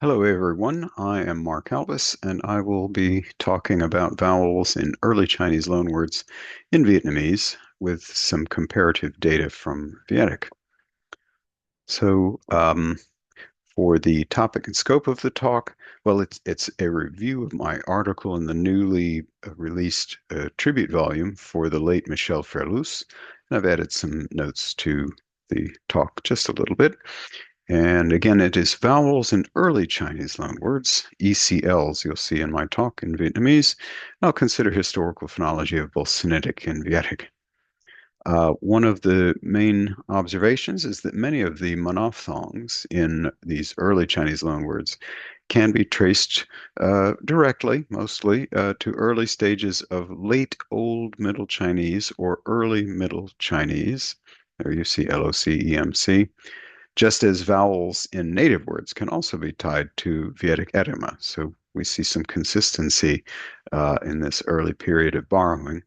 Hello, everyone. I am Mark Alves, and I will be talking about vowels in early Chinese loanwords in Vietnamese with some comparative data from Vietic. So, for the topic and scope of the talk, well, it's a review of my article in the newly released tribute volume for the late Michel Ferlus, and I've added some notes to the talk just a little bit. And again, it is vowels in early Chinese loanwords, ECLs, you'll see in my talk in Vietnamese. I'll consider historical phonology of both Sinitic and Vietic. One of the main observations is that many of the monophthongs in these early Chinese loanwords can be traced directly, mostly, to early stages of late Old Middle Chinese or early Middle Chinese. There you see LOCEMC, just as vowels in native words can also be tied to Vedic edema. So we see some consistency in this early period of borrowing.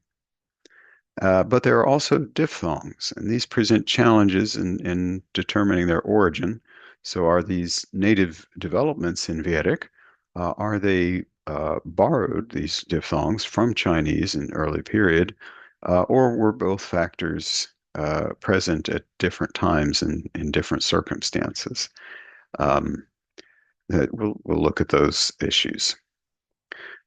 But there are also diphthongs, and these present challenges in determining their origin. So are these native developments in Vedic, are they borrowed, these diphthongs, from Chinese in early period, or were both factors present at different times and in different circumstances? Um, we'll look at those issues.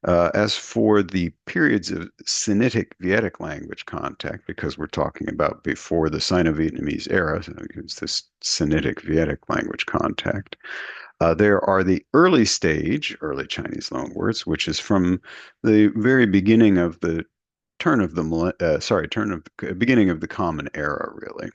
As for the periods of Sinitic Vietic language contact, because we're talking about before the Sino-Vietnamese era, so it's this Sinitic Vietic language contact, there are the early stage, early Chinese loanwords, which is from the very beginning of the beginning of the Common Era, really.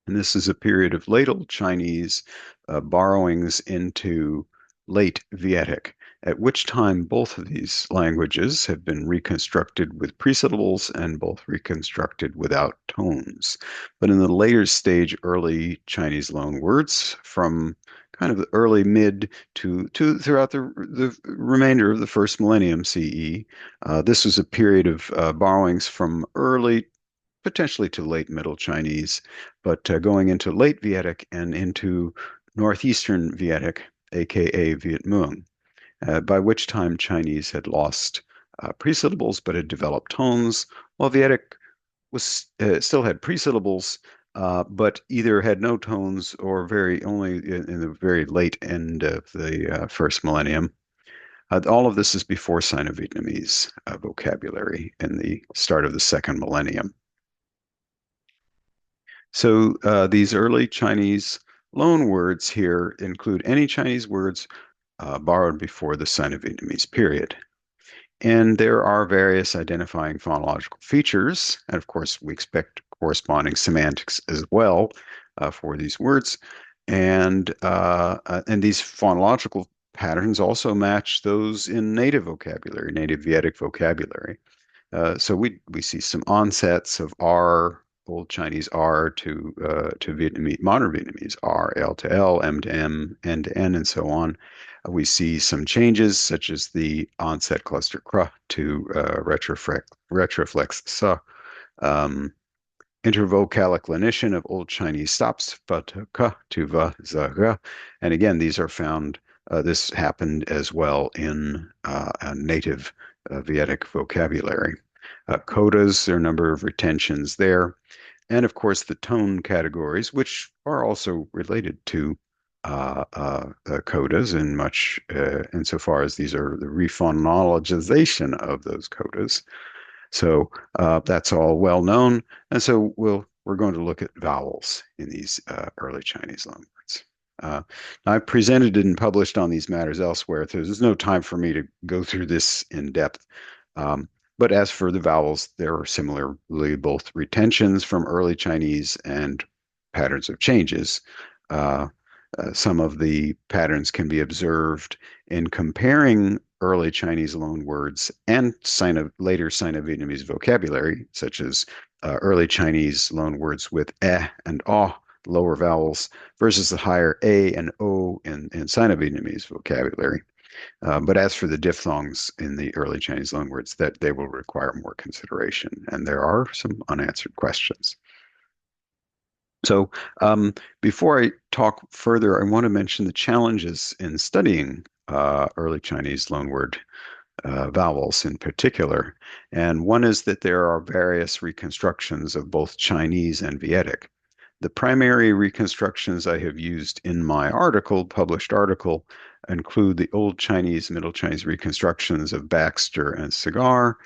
And this is a period of late Old Chinese borrowings into late Vietic, at which time both of these languages have been reconstructed with presyllables and both reconstructed without tones. But in the later stage, early Chinese loan words from kind of the early mid to throughout the remainder of the first millennium CE, this was a period of borrowings from early potentially to late Middle Chinese, but going into late Vietic and into Northeastern Vietic, aka Viet Muong, by which time Chinese had lost presyllables but had developed tones, while Vietic was still had presyllables, but either had no tones or very only in the very late end of the first millennium. All of this is before Sino-Vietnamese vocabulary in the start of the second millennium. So these early Chinese loan words here include any Chinese words borrowed before the Sino-Vietnamese period. And there are various identifying phonological features. And of course, we expect corresponding semantics as well for these words. And these phonological patterns also match those in native vocabulary, native Vedic vocabulary. So we see some onsets of R, Old Chinese R to Vietnamese, modern Vietnamese R, L to L, M to M, N to N, and so on. We see some changes, such as the onset cluster cr to retroflex s, um, intervocalic lenition of Old Chinese stops but k to v z g. And again, these are found. This happened as well in a native Vedic vocabulary. Codas, there are a number of retentions there. And of course, the tone categories, which are also related to codas in much insofar as these are the rephonologization of those codas. So that's all well known. And so we're going to look at vowels in these early Chinese loanwords. I've presented and published on these matters elsewhere. So there's no time for me to go through this in depth. Um, but as for the vowels, there are similarly both retentions from early Chinese and patterns of changes. Uh, some of the patterns can be observed in comparing early Chinese loan words and later Sino-Vietnamese vocabulary, such as early Chinese loan words with and lower vowels versus the higher a and o in Sino-Vietnamese vocabulary. But as for the diphthongs in the early Chinese loanwords, that they will require more consideration, and there are some unanswered questions. So, before I talk further, I want to mention the challenges in studying early Chinese loanword vowels in particular. And one is that there are various reconstructions of both Chinese and Vedic. The primary reconstructions I have used in my published article, include the Old Chinese, Middle Chinese reconstructions of Baxter and Cigar,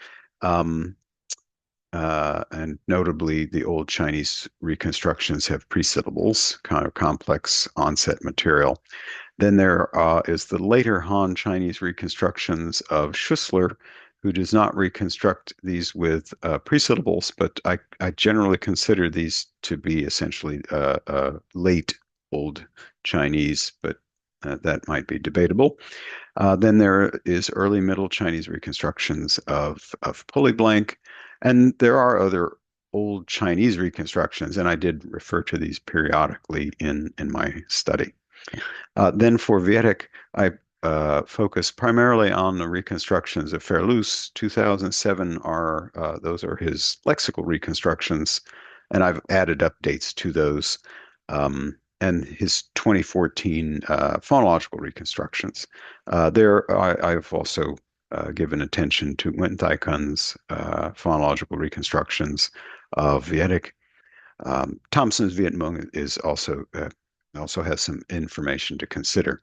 um, and notably the Old Chinese reconstructions have presyllables, kind of complex onset material. Then there is the later Han Chinese reconstructions of Schussler, who does not reconstruct these with presyllables, but I generally consider these to be essentially late Old Chinese, but that might be debatable. Then there is early Middle Chinese reconstructions of polyblank, and there are other Old Chinese reconstructions, and I did refer to these periodically in my study. Then for Vietic, I focus primarily on the reconstructions of Ferlus. 2007 are those are his lexical reconstructions, and I've added updates to those, and his 2014 phonological reconstructions. I've also given attention to Nguyen Thai Kun's phonological reconstructions of Vietic. Thompson's Viet Minh is also has some information to consider.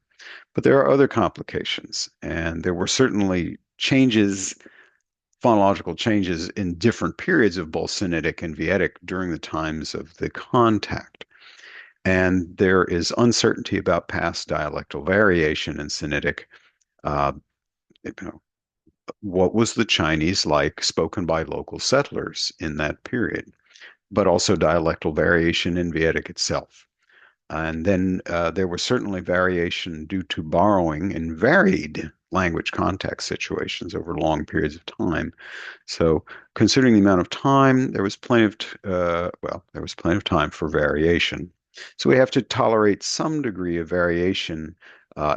But there are other complications, and there were certainly phonological changes in different periods of both Sinitic and Vietic during the times of the contact. And there is uncertainty about past dialectal variation in Sinitic. Uh, you know, what was the Chinese like spoken by local settlers in that period? But also dialectal variation in Vedic itself. And then there was certainly variation due to borrowing in varied language context situations over long periods of time. So, considering the amount of time, there was plenty of time for variation. So we have to tolerate some degree of variation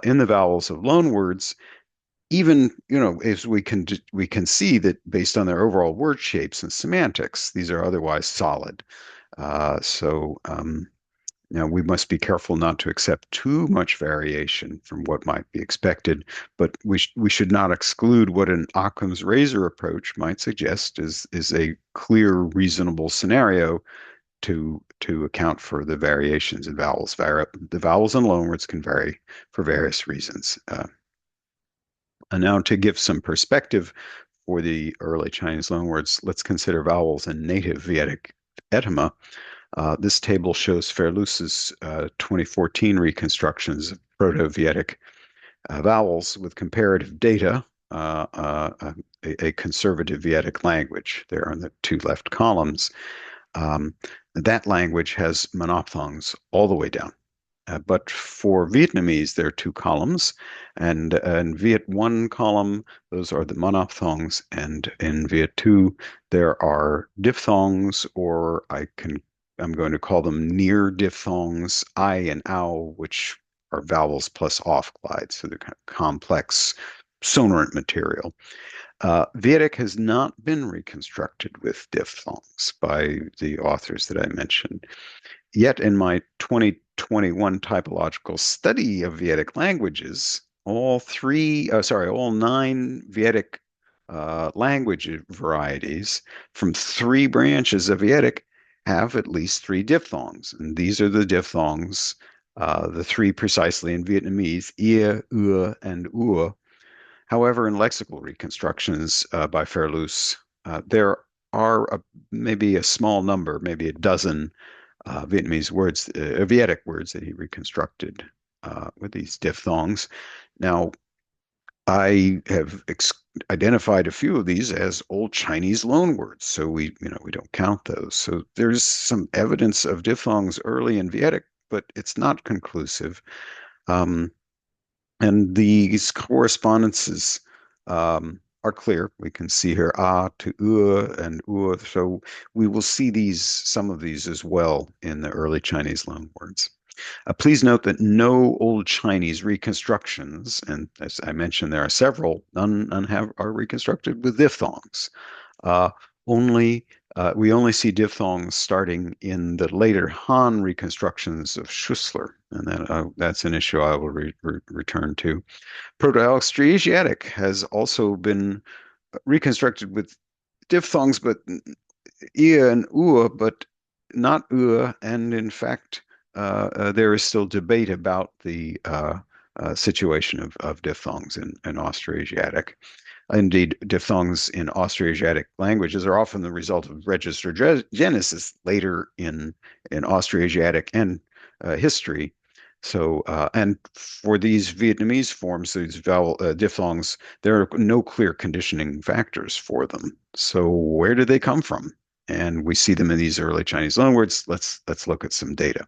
in the vowels of loanwords, even as we can see that based on their overall word shapes and semantics, these are otherwise solid. So. Now, we must be careful not to accept too much variation from what might be expected, but we should not exclude what an Occam's razor approach might suggest is a clear, reasonable scenario to account for the variations in vowels. The vowels and loanwords can vary for various reasons. And now, to give some perspective for the early Chinese loanwords, let's consider vowels in native Vedic etymology. This table shows Ferlus's 2014 reconstructions of Proto-Vietic vowels with comparative data, a conservative Vedic language there on the two left columns. Um, that language has monophthongs all the way down. But for Vietnamese, there are two columns, and in Viet 1 column, those are the monophthongs, and in Viet 2, there are diphthongs, or I'm going to call them near diphthongs, I and ow, which are vowels plus off glide, so they're kind of complex sonorant material. Vedic has not been reconstructed with diphthongs by the authors that I mentioned. Yet in my 2021 typological study of Vedic languages, all nine Vedic language varieties from three branches of Vedic have at least three diphthongs. And these are the diphthongs, the three precisely in Vietnamese, ia, ua, and ua. However, in lexical reconstructions by Ferlus, there are maybe a small number, maybe a dozen Vietnamese words, Vedic words that he reconstructed with these diphthongs. Now, I have identified a few of these as Old Chinese loanwords, so we don't count those. So there's some evidence of diphthongs early in Vedic, but it's not conclusive. Um, and these correspondences are clear. We can see here ah to and so we will see some of these as well in the early Chinese loanwords. Please note that no Old Chinese reconstructions, and as I mentioned, there are several, none are reconstructed with diphthongs. Uh, Only We only see diphthongs starting in the later Han reconstructions of Schussler, and that's an issue I will return to. Proto-Austroasiatic has also been reconstructed with diphthongs, but ia and ua, but not ua. And in fact, there is still debate about the situation of diphthongs in Austroasiatic. Indeed, diphthongs in Austroasiatic languages are often the result of registered genesis later in Austroasiatic and history. So, and for these Vietnamese forms, these vowel diphthongs, there are no clear conditioning factors for them. So, where do they come from? And we see them in these early Chinese loanwords. Let's look at some data.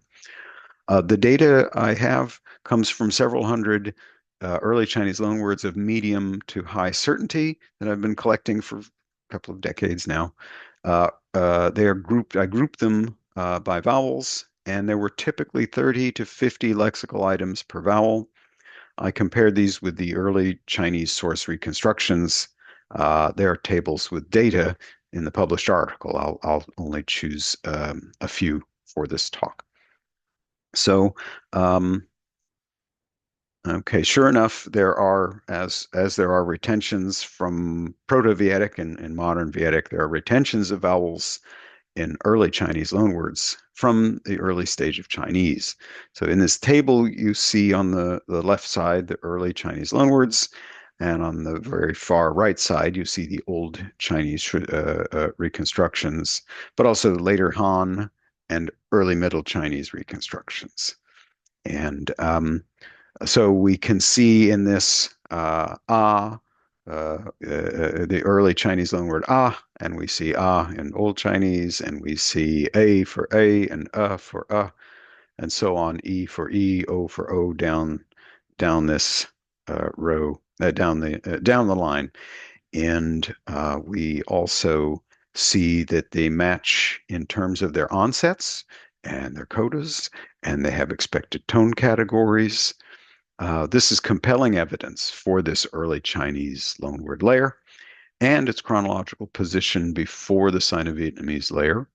The data I have comes from several hundred early Chinese loanwords of medium to high certainty that I've been collecting for a couple of decades now. They are grouped. I grouped them by vowels, and there were typically 30 to 50 lexical items per vowel. I compared these with the early Chinese source reconstructions. There are tables with data in the published article. I'll only choose a few for this talk. So, okay, sure enough, there are, as there are retentions from Proto-Vietic and modern Vietic, there are retentions of vowels in early Chinese loanwords from the early stage of Chinese. So in this table, you see on the left side the early Chinese loanwords, and on the very far right side, you see the old Chinese reconstructions, but also later Han and early Middle Chinese reconstructions. And so we can see in this the early Chinese loanword and we see in Old Chinese, and we see a for a and for and so on, e for e, o for o, down this row, down the line. And we also see that they match in terms of their onsets and their codas, and they have expected tone categories. This is compelling evidence for this early Chinese loanword layer and its chronological position before the Sino-Vietnamese layer.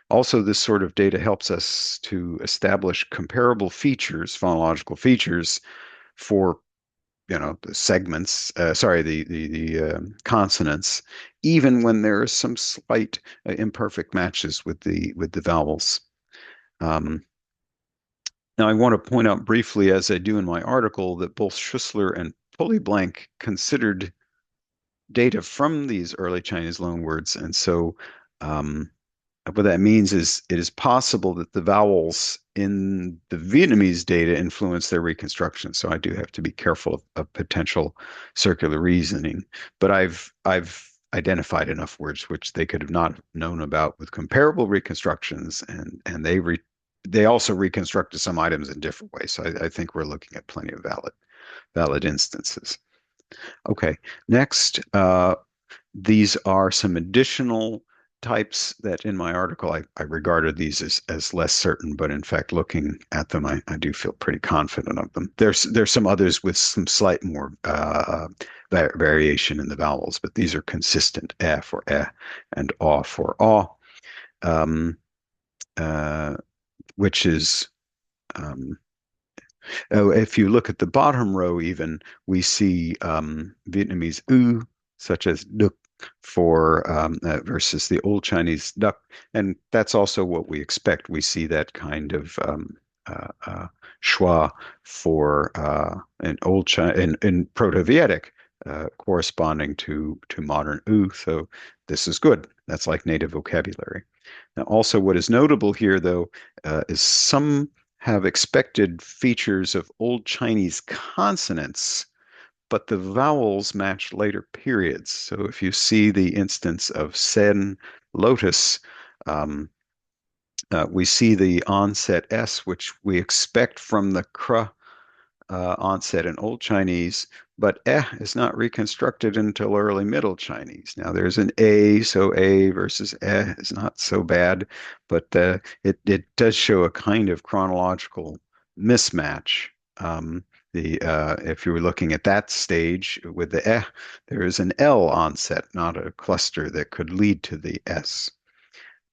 Also, this sort of data helps us to establish comparable features, phonological features, for the segments, the consonants, even when there are some slight imperfect matches with the vowels. Now, I want to point out briefly, as I do in my article, that both Schussler and Polyblank considered data from these early Chinese loanwords. And so what that means is it is possible that the vowels in the Vietnamese data influence their reconstruction. So I do have to be careful of potential circular reasoning. But I've identified enough words which they could have not known about with comparable reconstructions, and they also reconstructed some items in different ways. So I think we're looking at plenty of valid instances. Okay, next, these are some additional types that in my article I regarded these as less certain, but in fact, looking at them, I do feel pretty confident of them. There's some others with some slight more variation in the vowels, but these are consistent: eh for eh and aw for aw, um, uh, which is oh, if you look at the bottom row, even we see Vietnamese u, such as duc for versus the Old Chinese duck, and that's also what we expect. We see that kind of schwa for an Old China in Proto-Vietic, corresponding to modern u. So this is good. That's like native vocabulary. Now, also, what is notable here, though, is some have expected features of Old Chinese consonants, but the vowels match later periods. So if you see the instance of sen, lotus, um, we see the onset S, which we expect from the kr onset in Old Chinese, but is not reconstructed until early Middle Chinese. Now there's an a, so a versus is not so bad, but it does show a kind of chronological mismatch. If you were looking at that stage with the there is an L onset, not a cluster that could lead to the S.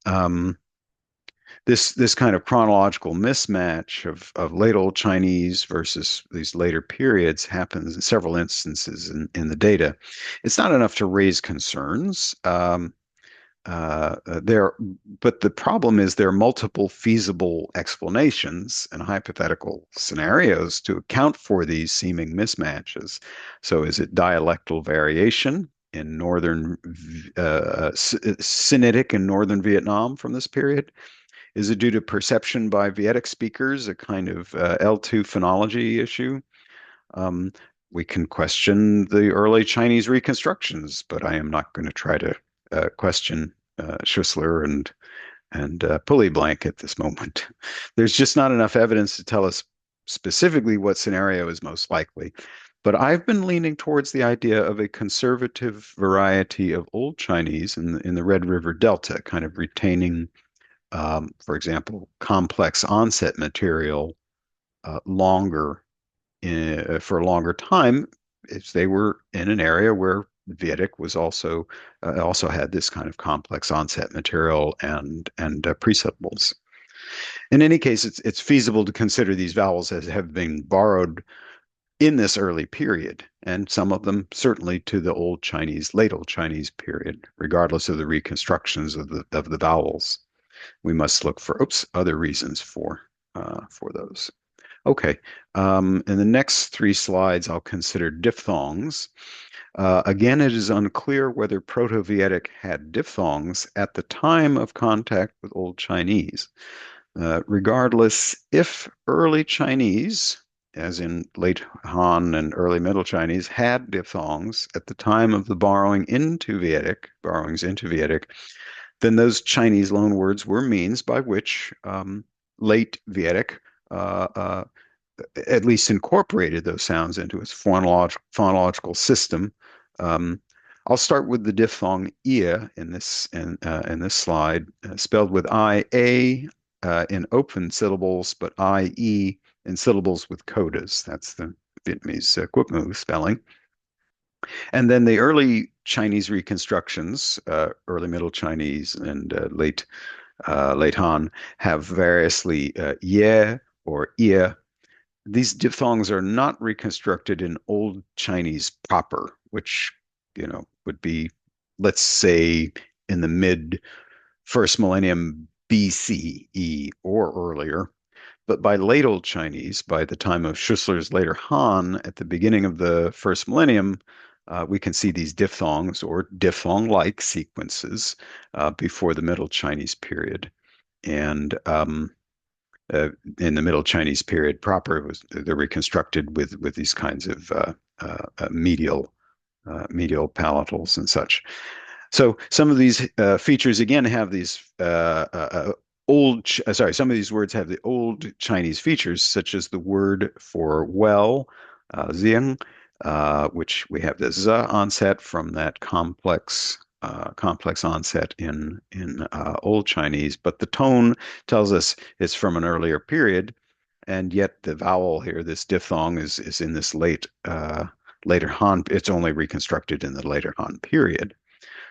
um, this kind of chronological mismatch of late Old Chinese versus these later periods happens in several instances in the data. It's not enough to raise concerns. There, but the problem is there are multiple feasible explanations and hypothetical scenarios to account for these seeming mismatches. So, is it dialectal variation in northern Sinitic in northern Vietnam from this period? Is it due to perception by Vietic speakers, a kind of L2 phonology issue? Um, we can question the early Chinese reconstructions, but I am not going to try to question Schussler and Pulley Blank at this moment. There's just not enough evidence to tell us specifically what scenario is most likely. But I've been leaning towards the idea of a conservative variety of Old Chinese in the Red River Delta, kind of retaining, for example, complex onset material longer for a longer time if they were in an area where Vedic was also had this kind of complex onset material and presyllables. In any case, it's feasible to consider these vowels as have been borrowed in this early period, and some of them certainly to the Old Chinese, late Old Chinese period, regardless of the reconstructions of the vowels. We must look for other reasons for those. Okay. In the next three slides, I'll consider diphthongs. Again, it is unclear whether Proto-Vietic had diphthongs at the time of contact with Old Chinese. Regardless, if early Chinese, as in late Han and early Middle Chinese, had diphthongs at the time of the borrowings into Vedic, then those Chinese loanwords were means by which late Vedic uh, uh, at least incorporated those sounds into its phonological system. Um, I'll start with the diphthong ia in this slide, spelled with ia in open syllables, but ie in syllables with codas. That's the Vietnamese Quoc spelling. And then the early Chinese reconstructions, early Middle Chinese and late Han, have variously ye or ia. These diphthongs are not reconstructed in Old Chinese proper, which, would be, let's say, in the mid first millennium BCE or earlier. But by late Old Chinese, by the time of Schussler's later Han, at the beginning of the first millennium, we can see these diphthongs or diphthong-like sequences before the Middle Chinese period. And uh, in the Middle Chinese period proper, they're reconstructed with these kinds of medial palatals and such. So some of these features again have these some of these words have the old Chinese features, such as the word for well, ziang, which we have the z onset from that complex onset in Old Chinese, but the tone tells us it's from an earlier period, and yet the vowel here, this diphthong, is in this later Han. It's only reconstructed in the later Han period.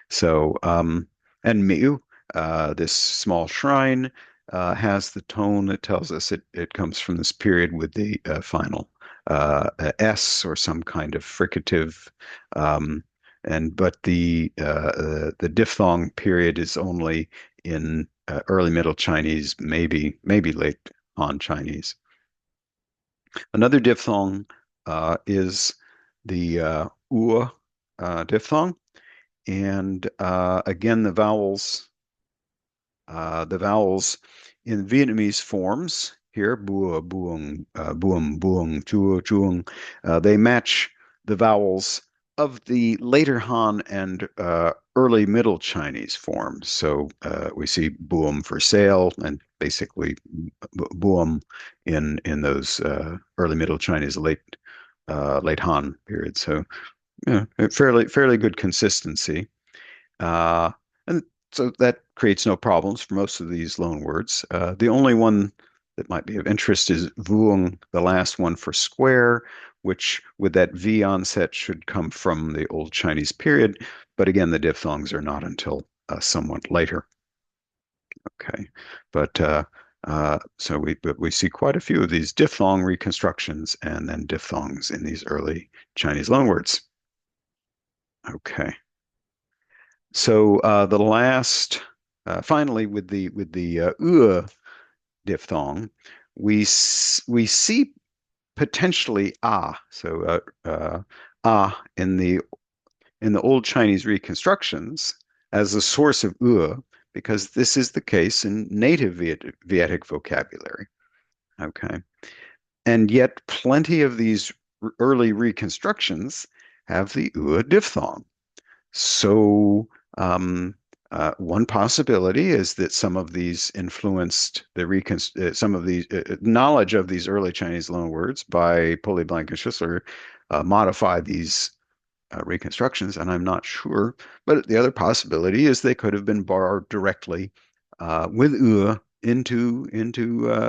So, and Miu, this small shrine, has the tone that tells us it comes from this period with the final S or some kind of fricative. Um, but the diphthong period is only in early Middle Chinese, maybe late Han Chinese. Another diphthong is the diphthong. And again, the vowels in Vietnamese forms here, bua, buong, buum, buong, chua, chuong, they match the vowels of the later Han and early Middle Chinese forms. So we see buum for sail and basically buum in those early Middle Chinese late Han period. So yeah, fairly good consistency. Uh, and so that creates no problems for most of these loan words. The only one that might be of interest is vuong, the last one for square, which with that V onset should come from the Old Chinese period. But again, the diphthongs are not until somewhat later. Okay, but we see quite a few of these diphthong reconstructions and then diphthongs in these early Chinese loanwords. Okay, so the last, finally, with the diphthong, we see potentially in the old Chinese reconstructions as a source of because this is the case in native Vietic vocabulary. Okay. And yet plenty of these early reconstructions have the diphthong. So one possibility is that some of these influenced some of the knowledge of these early Chinese loanwords by Polyblank and Schussler modify these reconstructions, and I'm not sure. But the other possibility is they could have been borrowed directly with into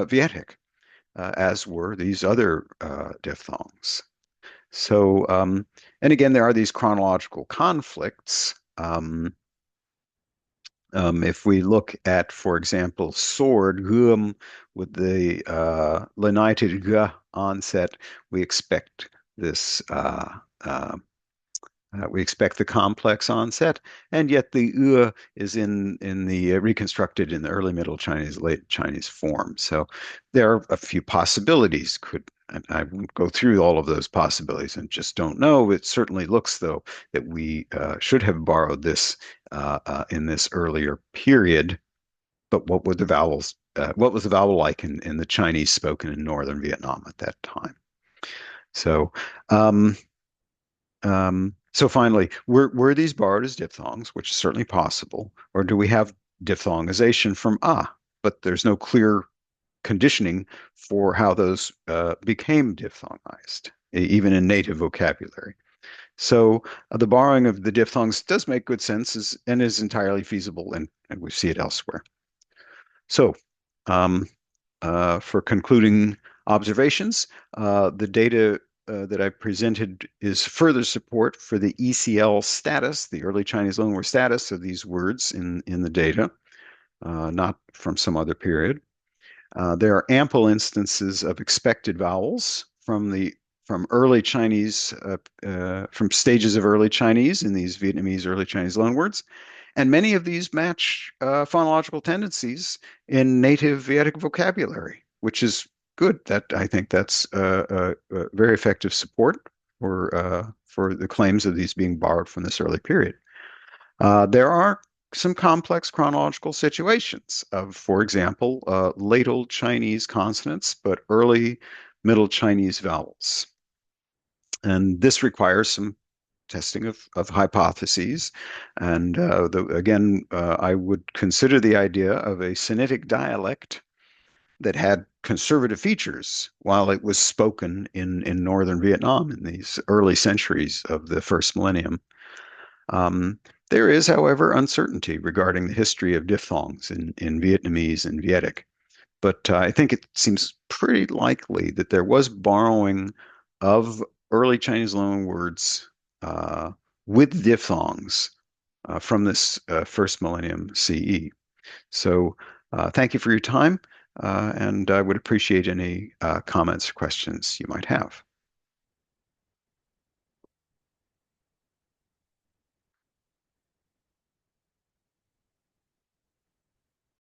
Vietic, as were these other diphthongs. So, and again, there are these chronological conflicts. If we look at, for example, sword, gum, with the lenited g onset, we expect this we expect the complex onset, and yet the is in the reconstructed in the early Middle Chinese, late Chinese form. So there are a few possibilities. And I won't go through all of those possibilities and just don't know. It certainly looks though that we should have borrowed this in this earlier period. But what were the vowels? What was the vowel like in the Chinese spoken in northern Vietnam at that time? So. Um, so finally, were these borrowed as diphthongs, which is certainly possible, or do we have diphthongization from but there's no clear conditioning for how those became diphthongized, even in native vocabulary. So the borrowing of the diphthongs does make good sense and is entirely feasible, and we see it elsewhere. So um, for concluding observations, the data that I presented is further support for the ECL status, the early Chinese loanword status of these words in the data, not from some other period. There are ample instances of expected vowels from early Chinese, from stages of early Chinese in these Vietnamese early Chinese loanwords. And many of these match phonological tendencies in native Vedic vocabulary, which is good. That I think that's very effective support for the claims of these being borrowed from this early period. There are some complex chronological situations of, for example, late Old Chinese consonants, but early Middle Chinese vowels. And this requires some testing of hypotheses. And again, I would consider the idea of a Sinitic dialect that had conservative features while it was spoken in northern Vietnam in these early centuries of the first millennium. There is, however, uncertainty regarding the history of diphthongs in Vietnamese and Vietic. But I think it seems pretty likely that there was borrowing of early Chinese loan words with diphthongs from this first millennium CE. So thank you for your time, and I would appreciate any comments or questions you might have.